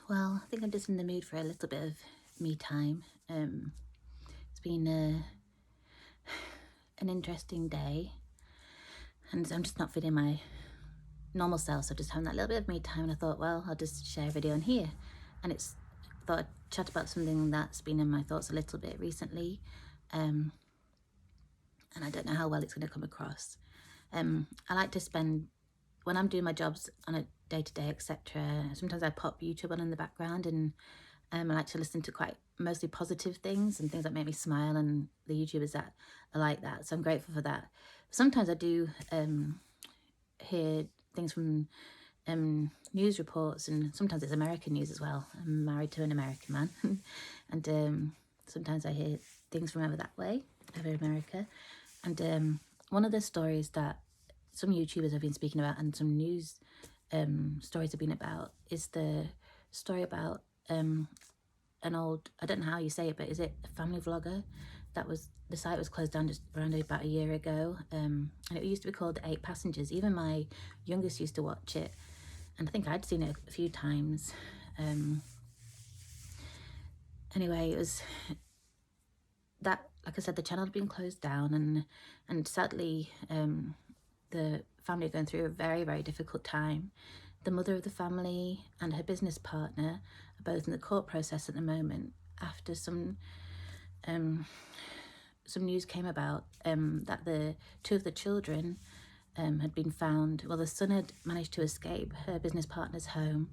Well, I think I'm just in the mood for a little bit of me time. It's been an interesting day, and I'm just not feeling my normal self, so just having that little bit of me time. And I thought, well, I'll just share a video on here, and I thought I'd chat about something that's been in my thoughts a little bit recently, and I don't know how well it's going to come across. I like to spend when I'm doing my jobs on a day-to-day, etc. Sometimes I pop YouTube on in the background, and I like to listen to quite mostly positive things and things that make me smile, and the YouTubers that are like that. So I'm grateful for that. Sometimes I do hear things from news reports, and sometimes it's American news as well. I'm married to an American man, and sometimes I hear things from over that way, over America. And one of the stories that some YouTubers have been speaking about, and some news stories have been about, is the story about an old, I don't know how you say it, but is it a family vlogger? The site was closed down just around about a year ago, and it used to be called 8 Passengers. Even my youngest used to watch it, and I think I'd seen it a few times. Anyway, it was that, like I said, the channel had been closed down, and sadly the family are going through a very, very difficult time. The mother of the family and her business partner are both in the court process at the moment after some news came about that the 2 of the children had been found. Well, the son had managed to escape her business partner's home,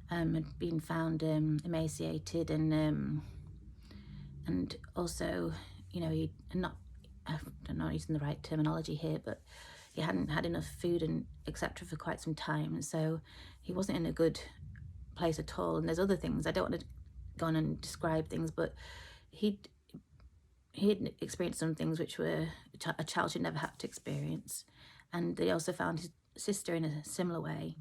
had been found emaciated, and also, you know, I'm not using the right terminology here, but he hadn't had enough food and etc. for quite some time, and so he wasn't in a good place at all. And there's other things, I don't want to go on and describe things, but he'd experienced some things which were a child should never have to experience. And they also found his sister in a similar way.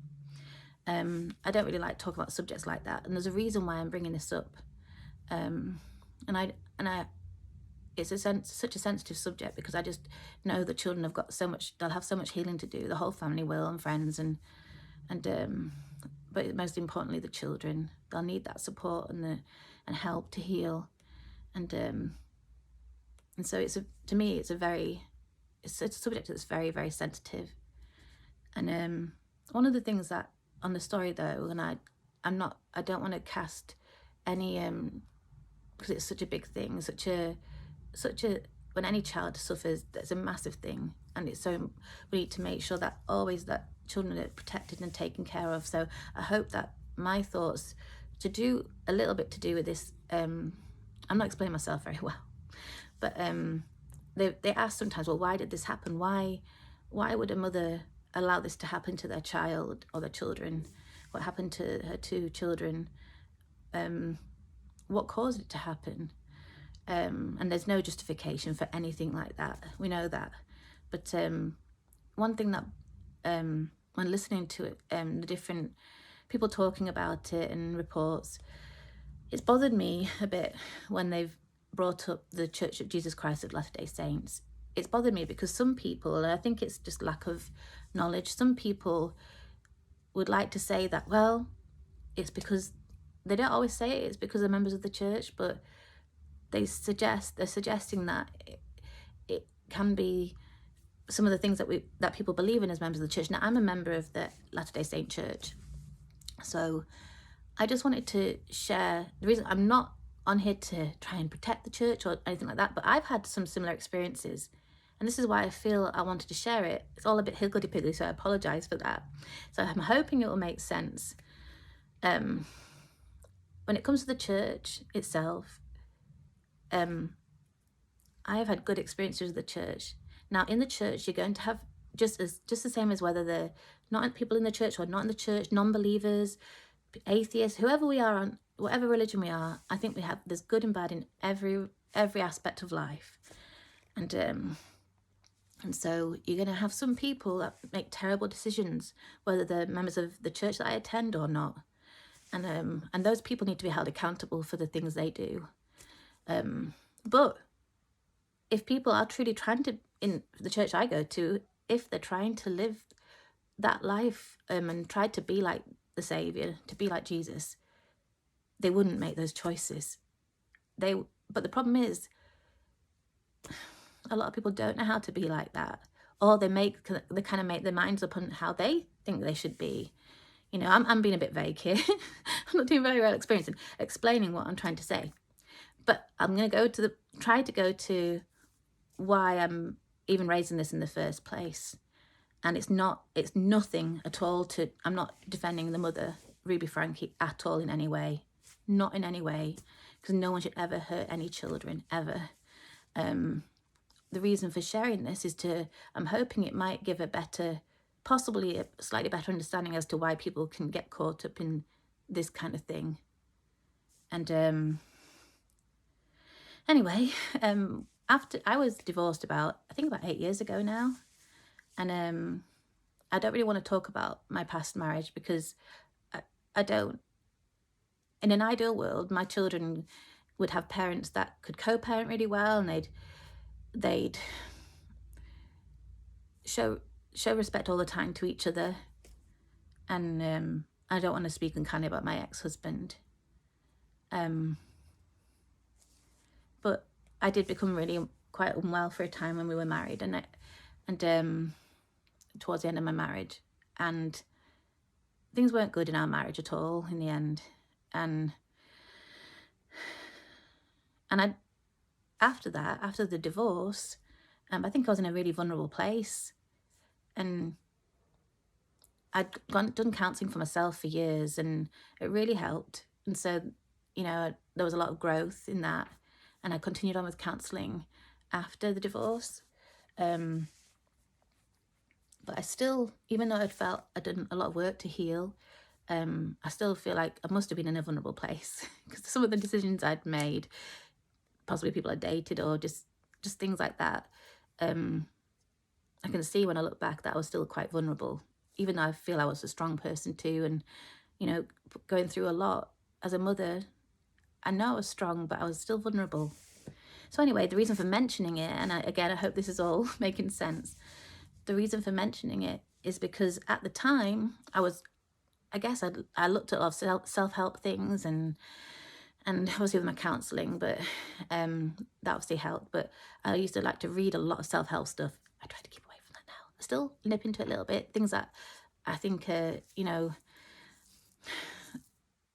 I don't really like talking about subjects like that, and there's a reason why I'm bringing this up. It's such a sensitive subject, because I just know the children have got so much, they'll have so much healing to do. The whole family will, and friends, but most importantly, the children, they'll need that support and help to heal. And so to me, it's a subject that's very, very sensitive. And one of the things that on the story though, and I don't want to cast any because it's such a big thing, when any child suffers, that's a massive thing, and it's so, we need to make sure that always that children are protected and taken care of. So I hope that my thoughts to do a little bit to do with this, I'm not explaining myself very well, but they ask sometimes, well, why did this happen? Why would a mother allow this to happen to their child or their children? What happened to her 2 children? What caused it to happen? And there's no justification for anything like that. We know that. But one thing that, when listening to it, the different people talking about it and reports, it's bothered me a bit when they've brought up the Church of Jesus Christ of Latter-day Saints. It's bothered me because some people, and I think it's just lack of knowledge, some people would like to say that, well, it's because, they don't always say it's because they're members of the church, but they're suggesting that it can be some of the things that people believe in as members of the church. Now, I'm a member of the Latter-day Saint Church, so I just wanted to share the reason. I'm not on here to try and protect the church or anything like that, but I've had some similar experiences, and this is why I feel I wanted to share it. It's all a bit higgledy-piggledy, so I apologize for that. So I'm hoping it will make sense. When it comes to the church itself, I have had good experiences with the church. Now, in the church, you're going to have just the same as whether they're not people in the church or not in the church, non-believers, atheists, whoever we are, on whatever religion we are. I think there's good and bad in every aspect of life, and so you're going to have some people that make terrible decisions, whether they're members of the church that I attend or not, and those people need to be held accountable for the things they do. But if people are truly trying to, in the church I go to, if they're trying to live that life and try to be like the Saviour, to be like Jesus, they wouldn't make those choices. But the problem is, a lot of people don't know how to be like that, or they kind of make their minds up on how they think they should be. You know, I'm being a bit vague here. I'm not doing very well explaining what I'm trying to say. But I'm going to try to go to why I'm even raising this in the first place. And it's nothing at all I'm not defending the mother, Ruby Franke, at all in any way. Not in any way, because no one should ever hurt any children, ever. The reason for sharing this is I'm hoping it might give possibly a slightly better understanding as to why people can get caught up in this kind of thing. And anyway, after I was divorced about 8 years ago now, and I don't really want to talk about my past marriage because I don't. In an ideal world, my children would have parents that could co-parent really well, and they'd show respect all the time to each other. And I don't want to speak unkindly about my ex-husband. But I did become really quite unwell for a time when we were married, and towards the end of my marriage, and things weren't good in our marriage at all in the end. And after the divorce, I think I was in a really vulnerable place, and I'd done counselling for myself for years, and it really helped. And so, you know, there was a lot of growth in that, and I continued on with counselling after the divorce. But I still, even though I'd done a lot of work to heal, I still feel like I must have been in a vulnerable place because some of the decisions I'd made, possibly people I dated or just things like that, I can see when I look back that I was still quite vulnerable, even though I feel I was a strong person too, and, you know, going through a lot as a mother. I know I was strong, but I was still vulnerable. So anyway, the reason for mentioning it, and I hope this is all making sense, the reason for mentioning it is because at the time I looked at a lot of self-help things and obviously with my counselling, but that obviously helped. But I used to like to read a lot of self-help stuff. I try to keep away from that now. I still nip into it a little bit. Things that I think, you know,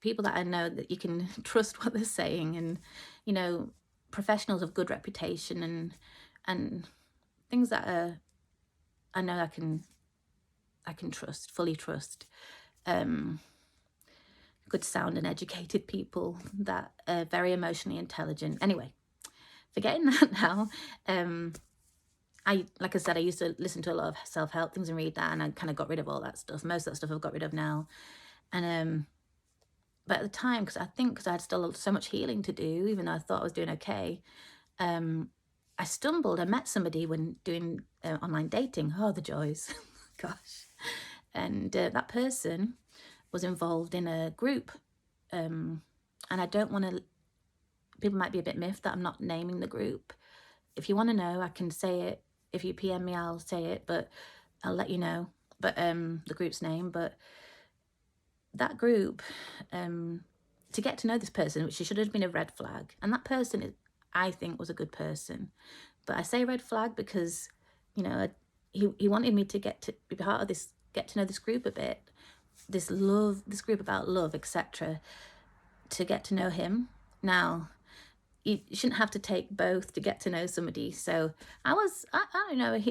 people that I know that you can trust what they're saying, and, you know, professionals of good reputation, and things that I know I can fully trust. Good sound and educated people that are very emotionally intelligent. Anyway, forgetting that now, like I said, I used to listen to a lot of self-help things and read that, and I kind of got rid of all that stuff. Most of that stuff I've got rid of now. And but at the time, because I had still so much healing to do, even though I thought I was doing okay, I stumbled. I met somebody when doing online dating. Oh, the joys. Gosh. And that person was involved in a group. And I don't want to, people might be a bit miffed that I'm not naming the group. If you want to know, I can say it. If you PM me, I'll say it, but I'll let you know. But the group's name. But that group, to get to know this person, which should have been a red flag. And that person, I think, was a good person. But I say red flag because, you know, he wanted me to be part of this, get to know this group a bit, this group about love, etc., to get to know him. Now, you shouldn't have to take both to get to know somebody. So I don't know, at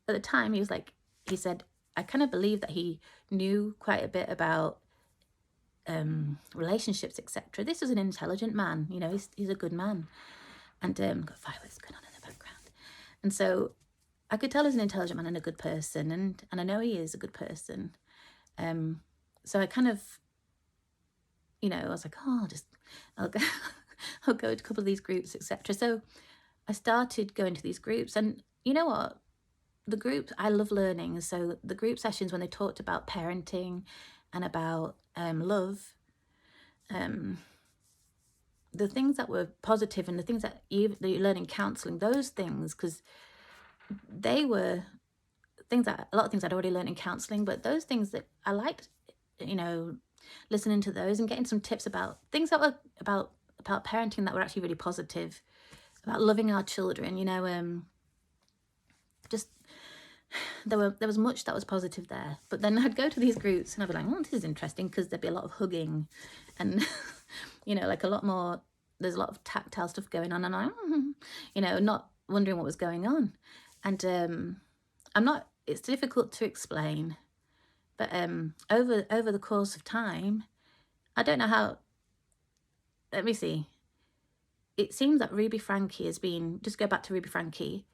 the time he was like, he said, I kind of believe that he knew quite a bit about relationships, etc. This was an intelligent man, you know, he's a good man. And got fireworks going on in the background. And so I could tell he's an intelligent man and a good person, and I know he is a good person. So I kind of, you know, I was like, oh, I'll go I'll go to a couple of these groups, etc. So I started going to these groups, and you know what? The groups, I love learning. So the group sessions, when they talked about parenting and about love, the things that were positive and the things that you learn in counselling, those things, because they were things that, a lot of things I'd already learned in counselling, but those things that I liked, you know, listening to those and getting some tips about things that were about parenting that were actually really positive, about loving our children, you know. Just there was much that was positive there. But then I'd go to these groups and I'd be like, oh, this is interesting, because there'd be a lot of hugging and you know, like a lot more, there's a lot of tactile stuff going on, and I'm you know, not wondering what was going on. And I'm not, it's difficult to explain, but over the course of time, I don't know how, let me see, it seems that Ruby Franke has been, just go back to Ruby Franke,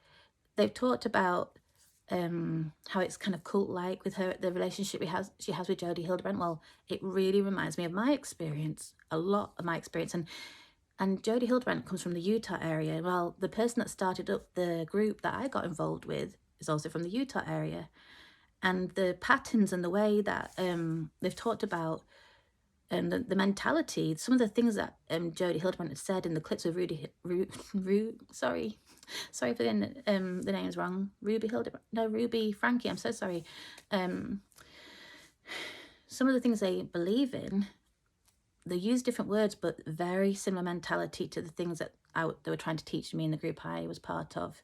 they've talked about how it's kind of cult-like with her, the relationship she has with Jodie Hildebrand. Well, it really reminds me of my experience, a lot of my experience. And Jodie Hildebrand comes from the Utah area. Well, the person that started up the group that I got involved with is also from the Utah area. And the patterns and the way that they've talked about the mentality, some of the things that Jodie Hildebrand had said in the clips of sorry for getting the names wrong. Ruby Franke, I'm so sorry. Some of the things they believe in, they use different words, but very similar mentality to the things that they were trying to teach me in the group I was part of.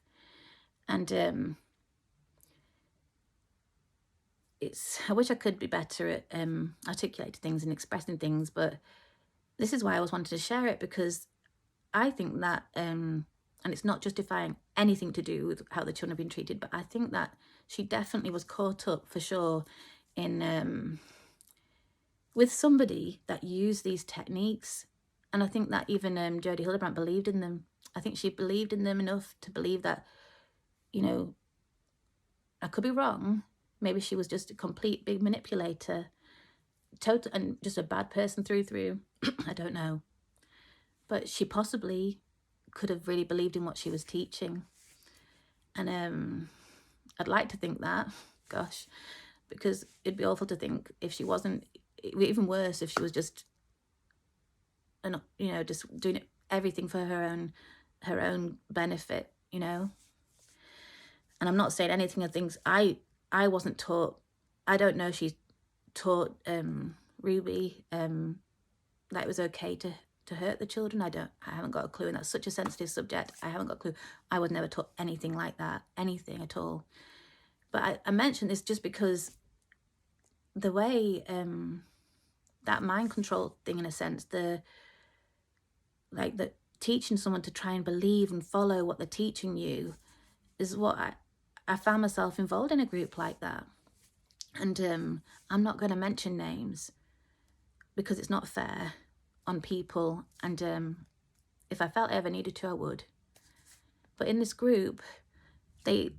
And I wish I could be better at articulating things and expressing things, but this is why I always wanted to share it, because I think that, and it's not justifying anything to do with how the children have been treated, but I think that she definitely was caught up, for sure, in with somebody that used these techniques. And I think that even Jodie Hildebrand believed in them. I think she believed in them enough to believe that, you know, I could be wrong. Maybe she was just a complete big manipulator, total, and just a bad person through. I don't know. But she possibly could have really believed in what she was teaching. And I'd like to think that, gosh, because it'd be awful to think if she wasn't, even worse if she was just, you know, just doing everything for her own benefit, you know. And I'm not saying anything of things I wasn't taught. I don't know she taught Ruby that it was okay to hurt the children. I haven't got a clue, and that's such a sensitive subject. I haven't got a clue. I was never taught anything like that, anything at all. But I mentioned this just because the way that mind control thing, in a sense, the teaching someone to try and believe and follow what they're teaching you, is what I found myself involved in a group like that. And I'm not going to mention names because it's not fair on people, and if I felt I ever needed to, I would. But in this group, they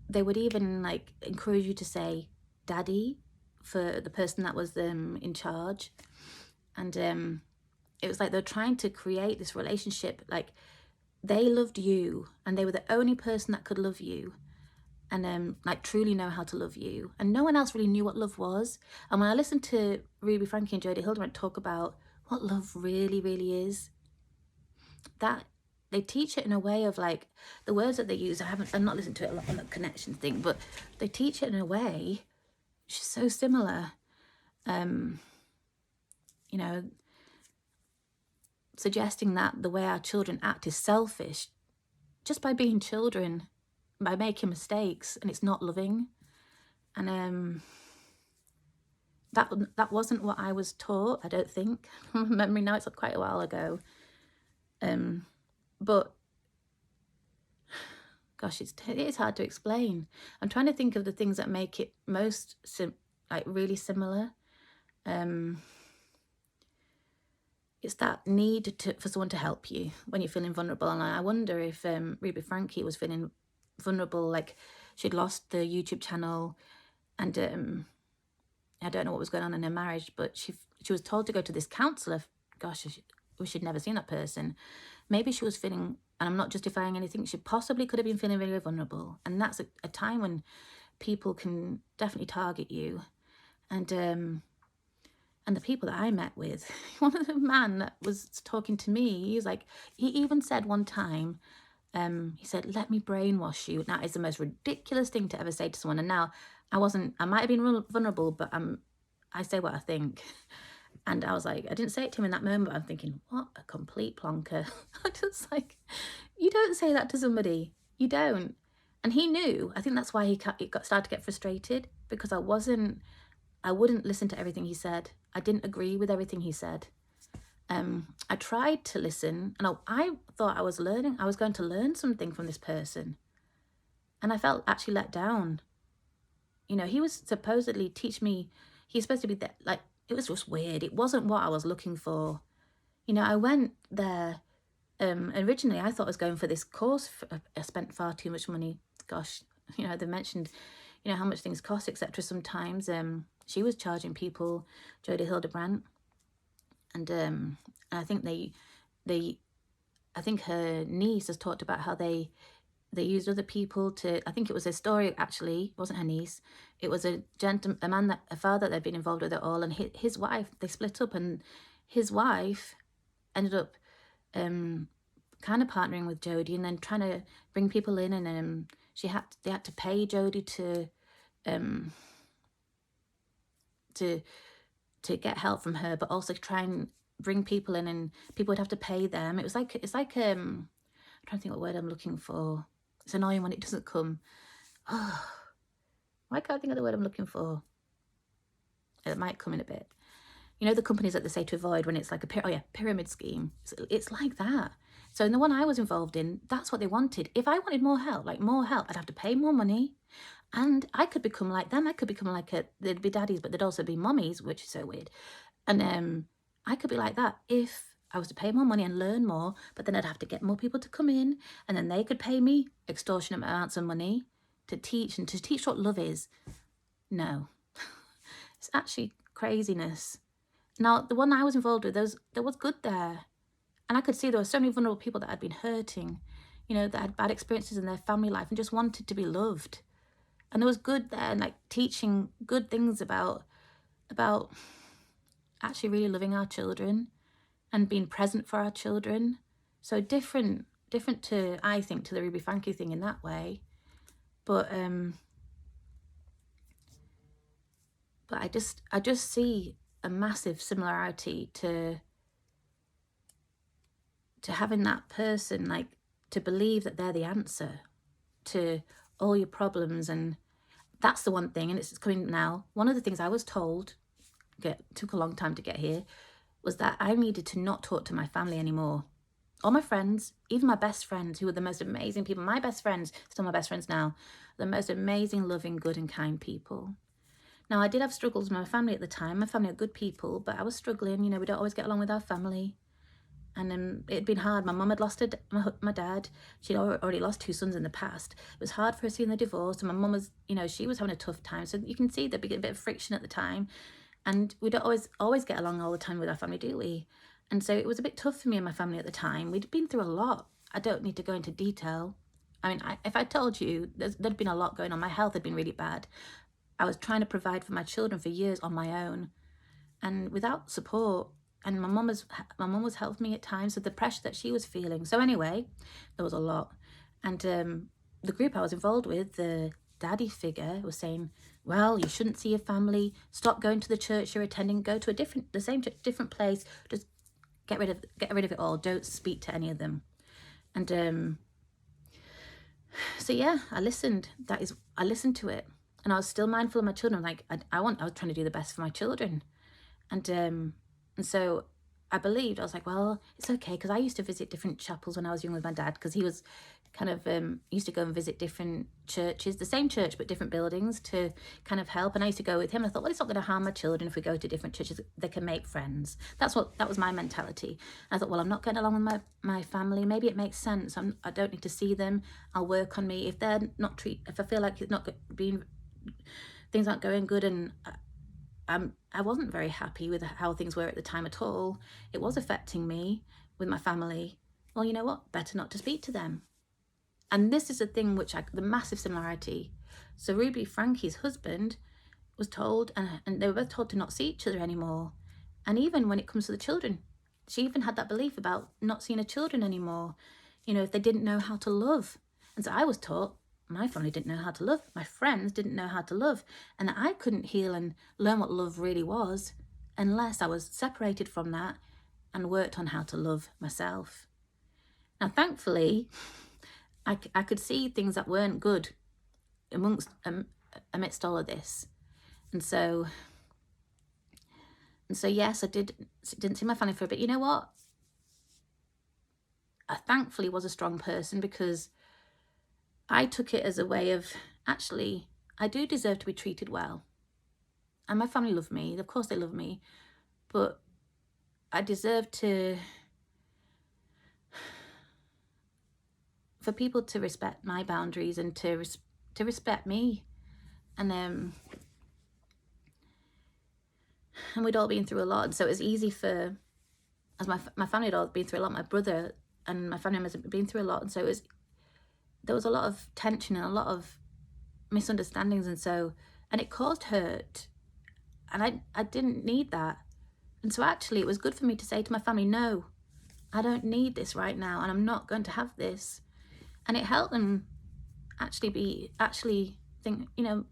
would even like encourage you to say daddy for the person that was in charge. And it was like they're trying to create this relationship, like they loved you and they were the only person that could love you, and like truly know how to love you, and no one else really knew what love was. And when I listened to Ruby Franke and Jodie Hildebrand talk about what love really, really is, that they teach it in a way of like the words that they use. I'm not listened to it a lot on the connection thing, but they teach it in a way which is so similar. You know, suggesting that the way our children act is selfish just by being children, by making mistakes, and it's not loving. And that wasn't what I was taught, I don't think. From memory now, it's quite a while ago. But gosh, it is hard to explain. I'm trying to think of the things that make it most really similar. It's that need for someone to help you when you're feeling vulnerable. And I wonder if Ruby Franke was feeling vulnerable, like she'd lost the YouTube channel, and I don't know what was going on in her marriage, but she was told to go to this counselor. Gosh, we should never seen that person. Maybe she was feeling, and I'm not justifying anything, she possibly could have been feeling really vulnerable. And that's a time when people can definitely target you. And the people that I met with, one of the man that was talking to me, he was like, he even said one time, he said, let me brainwash you. Now, it's the most ridiculous thing to ever say to someone. And now I might have been vulnerable, but I say what I think. And I was like, I didn't say it to him in that moment, but I'm thinking, what a complete plonker. I just like, you don't say that to somebody. You don't. And he knew. I think that's why he started to get frustrated, because I wouldn't listen to everything he said. I didn't agree with everything he said. I tried to listen, and I thought I was going to learn something from this person. And I felt actually let down. You know, he was supposedly teach me, he's supposed to be there, like, it was just weird. It wasn't what I was looking for. You know, I went there, originally I thought I was going for this course. I spent far too much money. Gosh, you know, they mentioned, you know, how much things cost, etc. Sometimes she was charging people, Jodie Hildebrandt, and I think I think her niece has talked about how they used other people to, I think it was a story actually, it wasn't her niece, it was a father that had been involved with it all, and his wife, they split up, and his wife ended up kind of partnering with Jodie and then trying to bring people in, and they had to pay Jodie to get help from her, but also try and bring people in, and people would have to pay them. It's like I'm trying to think what word I'm looking for. It's annoying when it doesn't come. Oh, why can't I think of the word I'm looking for? It might come in a bit. You know the companies that they say to avoid when it's like a pyramid scheme. It's like that. So in the one I was involved in, that's what they wanted. If I wanted more help, I'd have to pay more money, and I could become like them. I could become like they'd be daddies, but they'd also be mummies, which is so weird. And I could be like that if I was to pay more money and learn more, but then I'd have to get more people to come in, and then they could pay me extortionate amounts of money to teach what love is. No, it's actually craziness. Now, the one I was involved with, there was good there. And I could see there were so many vulnerable people that had been hurting, you know, that had bad experiences in their family life and just wanted to be loved. And there was good there, and like teaching good things about actually really loving our children and being present for our children. So different to, I think, to the Ruby Franke thing in that way. But I just see a massive similarity to having that person, like, to believe that they're the answer to all your problems. And that's the one thing, and it's coming now. One of the things I was told, took a long time to get here, was that I needed to not talk to my family anymore. All my friends, even my best friends, who were the most amazing people, my best friends, still my best friends now, the most amazing, loving, good and kind people. Now, I did have struggles with my family at the time. My family are good people, but I was struggling. You know, we don't always get along with our family. And it had been hard. My mum had lost my dad. She'd already lost 2 sons in the past. It was hard for her seeing the divorce. And my mum was, you know, she was having a tough time. So you can see there'd be a bit of friction at the time. And we don't always get along all the time with our family, do we? And so it was a bit tough for me and my family at the time. We'd been through a lot. I don't need to go into detail. I mean, if I told you, there'd been a lot going on. My health had been really bad. I was trying to provide for my children for years on my own, and without support. And my mum was helping me at times with the pressure that she was feeling. So anyway, there was a lot. And the group I was involved with, the daddy figure, was saying, well, you shouldn't see your family. Stop going to the church you're attending. Go to the same different place. Just get rid of it all. Don't speak to any of them. And so yeah, I listened. I listened to it, and I was still mindful of my children. Like I was trying to do the best for my children, and so I believed. I was like, well, it's okay, because I used to visit different chapels when I was young with my dad, because he was kind of used to go and visit different churches, the same church but different buildings, to kind of help. And I used to go with him. And I thought, well, it's not going to harm my children if we go to different churches. They can make friends. That was my mentality. And I thought, well, I'm not getting along with my family. Maybe it makes sense. I don't need to see them. I'll work on me. If they're not if I feel like it's not being, things aren't going good, and I wasn't very happy with how things were at the time at all. It was affecting me with my family. Well, you know what? Better not to speak to them. And this is the thing the massive similarity. So Ruby Franke's husband was told, and they were both told to not see each other anymore. And even when it comes to the children, she even had that belief about not seeing her children anymore, you know, if they didn't know how to love. And so I was taught, my family didn't know how to love. My friends didn't know how to love. And I couldn't heal and learn what love really was unless I was separated from that and worked on how to love myself. Now, thankfully, I could see things that weren't good amidst all of this. And so yes, I didn't see my family for a bit. You know what? I thankfully was a strong person, because I took it as a way of, actually, I do deserve to be treated well. And my family love me. Of course they love me. But I deserve for people to respect my boundaries and to respect me. And we'd all been through a lot. And so it was easy for, as my family had all been through a lot, my brother and my family members had been through a lot. And so there was a lot of tension and a lot of misunderstandings. And it caused hurt. And I didn't need that. And so actually it was good for me to say to my family, no, I don't need this right now, and I'm not going to have this. And it helped them actually think,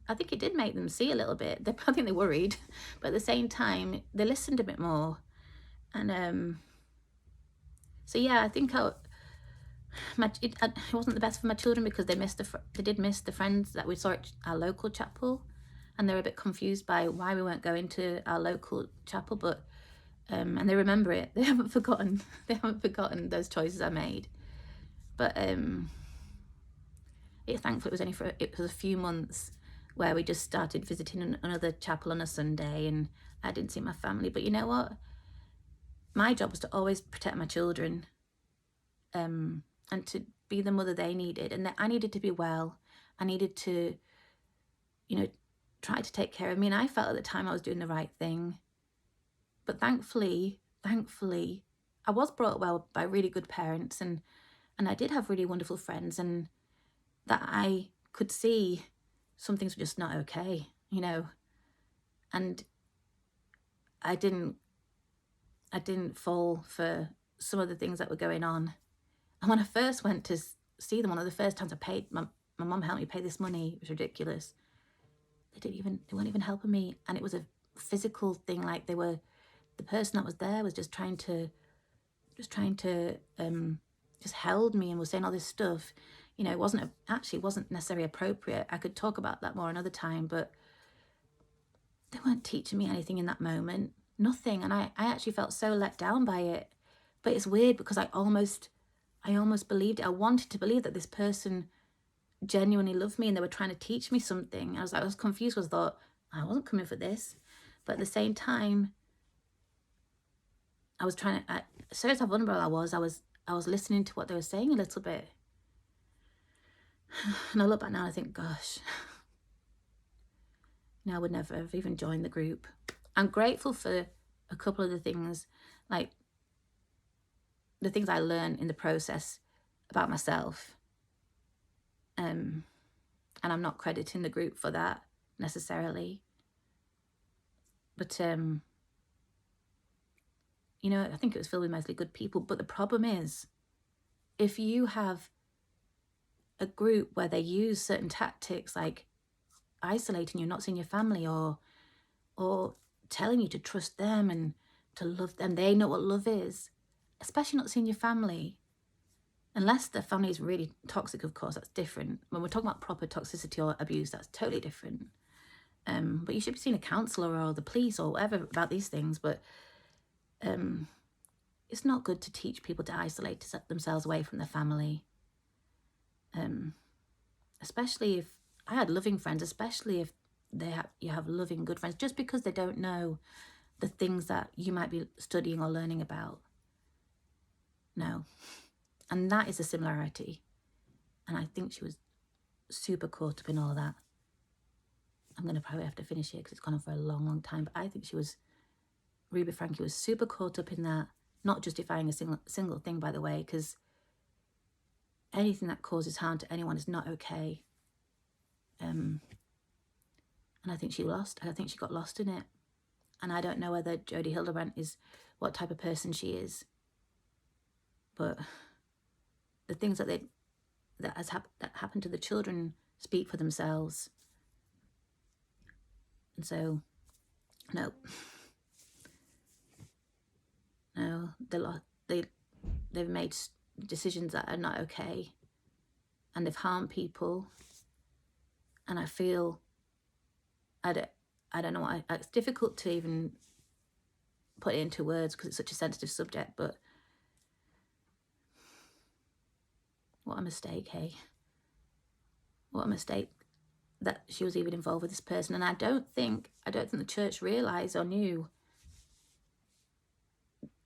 I think it did make them see a little bit. I think they worried, but at the same time, they listened a bit more. And so yeah, I think it wasn't the best for my children, because they did miss the friends that we saw at our local chapel, and they were a bit confused by why we weren't going to our local chapel, but and they remember it. They haven't forgotten. They haven't forgotten those choices I made. But thankfully it was a few months where we just started visiting another chapel on a Sunday, and I didn't see my family. But you know what? My job was to always protect my children, and to be the mother they needed, and that I needed to be well. I needed to, try to take care of me, and I felt at the time I was doing the right thing. But thankfully, I was brought well by really good parents, and I did have really wonderful friends, and that I could see some things were just not okay, and I didn't fall for some of the things that were going on. And when I first went to see them, one of the first times I paid, my mum helped me pay this money. It was ridiculous. They weren't even helping me, and it was a physical thing. Like the person that was there was just trying to just held me and was saying all this stuff. It wasn't necessarily appropriate. I could talk about that more another time, but they weren't teaching me anything in that moment. Nothing. And I actually felt so let down by it. But it's weird, because I almost believed it. I wanted to believe that this person genuinely loved me and they were trying to teach me something. I was confused, because I thought, I wasn't coming for this. But at the same time, I was trying to, so as how vulnerable I was listening to what they were saying a little bit. And I look back now and I think, gosh, I would never have even joined the group. I'm grateful for a couple of the things, like the things I learned in the process about myself. And I'm not crediting the group for that necessarily. But, I think it was filled with mostly good people. But the problem is, if you have a group where they use certain tactics like isolating you, not seeing your family, or telling you to trust them and to love them, they know what love is, especially not seeing your family, unless the family is really toxic, of course, that's different. When we're talking about proper toxicity or abuse, that's totally different. But you should be seeing a counsellor or the police or whatever about these things. But it's not good to teach people to isolate themselves away from their family. Especially if I had loving friends, especially if you have loving, good friends, just because they don't know the things that you might be studying or learning about. No. And that is a similarity. And I think she was super caught up in all that. I'm going to probably have to finish it because it's gone on for a long, long time. But I think Ruby Franke was super caught up in that, not justifying a single thing, by the way, because anything that causes harm to anyone is not okay. And I think she got lost in it. And I don't know whether Jodie Hildebrandt is what type of person she is. But the things that happened to the children speak for themselves. And so, no, they've made decisions that are not okay, and they've harmed people. And I feel, I don't know why, it's difficult to even put it into words because it's such a sensitive subject, but what a mistake, hey? What a mistake that she was even involved with this person. And I don't think the church realised or knew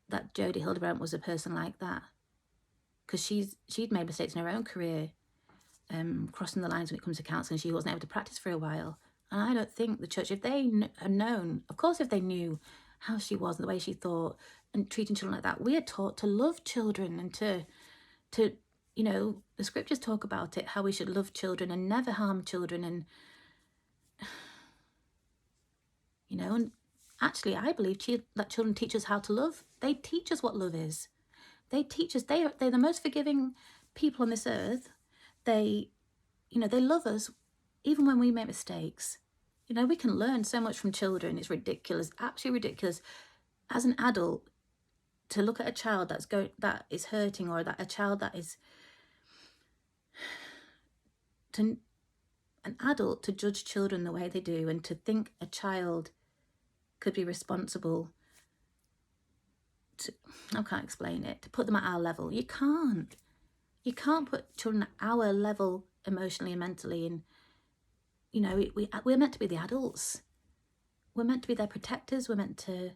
that Jodie Hildebrandt was a person like that, because she'd made mistakes in her own career, crossing the lines when it comes to counselling. She wasn't able to practice for a while, and I don't think the church, if they had known, of course, if they knew how she was and the way she thought and treating children like that, we are taught to love children and to you know, the scriptures talk about it, how we should love children and never harm children. And you know, and actually I believe that children teach us how to love. They teach us what love is. They teach us, they're the most forgiving people on this earth. They, you know, they love us even when we make mistakes. You know, we can learn so much from children. It's ridiculous, absolutely ridiculous. As an adult, to look at a child that is hurting, or that a child that is, an adult to judge children the way they do, and to think a child could be responsible to, I can't explain it, to put them at our level. You can't put children at our level emotionally and mentally. And you know, we're meant to be the adults. We're meant to be their protectors. We're meant to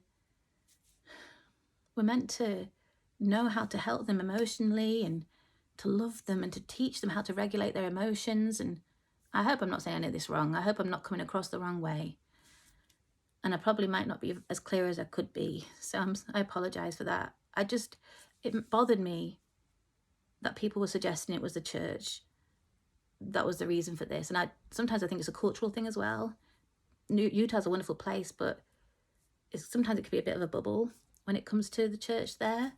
know how to help them emotionally, and to love them, and to teach them how to regulate their emotions. And I hope I'm not saying any of this wrong. I hope I'm not coming across the wrong way. And I probably might not be as clear as I could be. So I apologise for that. It bothered me that people were suggesting it was the church that was the reason for this. And sometimes I think it's a cultural thing as well. Utah's a wonderful place, but sometimes it can be a bit of a bubble when it comes to the church there.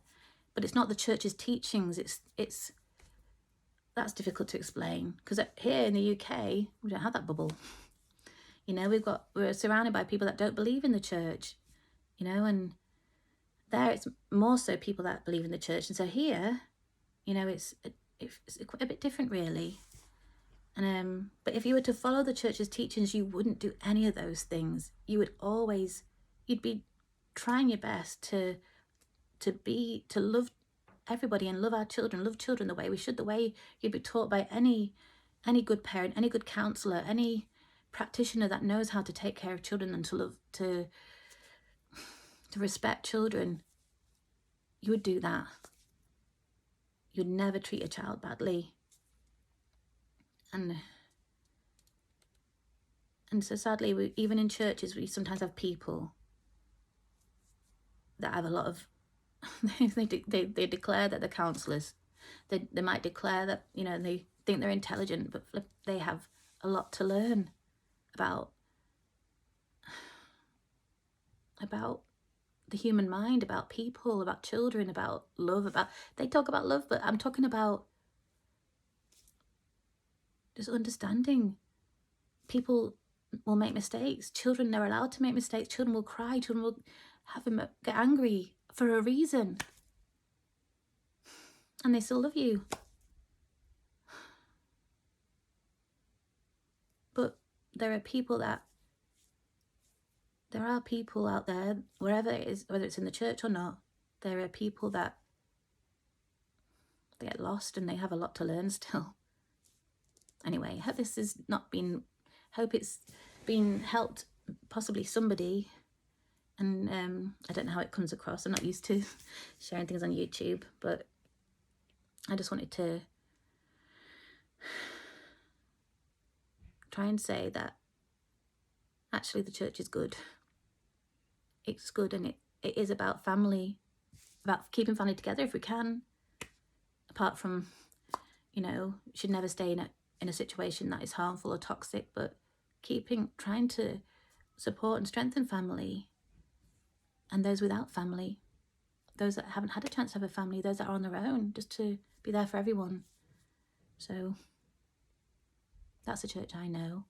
But it's not the church's teachings. That's difficult to explain, because here in the UK we don't have that bubble. You know, we're surrounded by people that don't believe in the church. You know, and there it's more so people that believe in the church. And so here, you know, it's a bit different, really. And but if you were to follow the church's teachings, you wouldn't do any of those things. You'd be trying your best to love everybody and love children the way we should, the way you'd be taught by any good parent, any good counsellor, any practitioner that knows how to take care of children and to love, to respect children. You would do that. You'd never treat a child badly. And so sadly, even in churches, we sometimes have people that have a lot of, they declare that they're counsellors. They might declare that, you know, they think they're intelligent, but they have a lot to learn about the human mind, about people, about children, about love. They talk about love, but I'm talking about just understanding. People will make mistakes. Children, they're allowed to make mistakes. Children will cry. Children will get angry for a reason. And they still love you. But there are people out there, wherever it is, whether it's in the church or not, there are people that they get lost and they have a lot to learn still. Anyway, I hope this has hope it's been helped possibly somebody. And I don't know how it comes across. I'm not used to sharing things on YouTube, but I just wanted to try and say that actually the church is good. It's good, and it is about family, about keeping family together if we can. Apart from, you know, should never stay in a situation that is harmful or toxic, but trying to support and strengthen family, and those without family, those that haven't had a chance to have a family, those that are on their own, just to be there for everyone. So That's a church I know.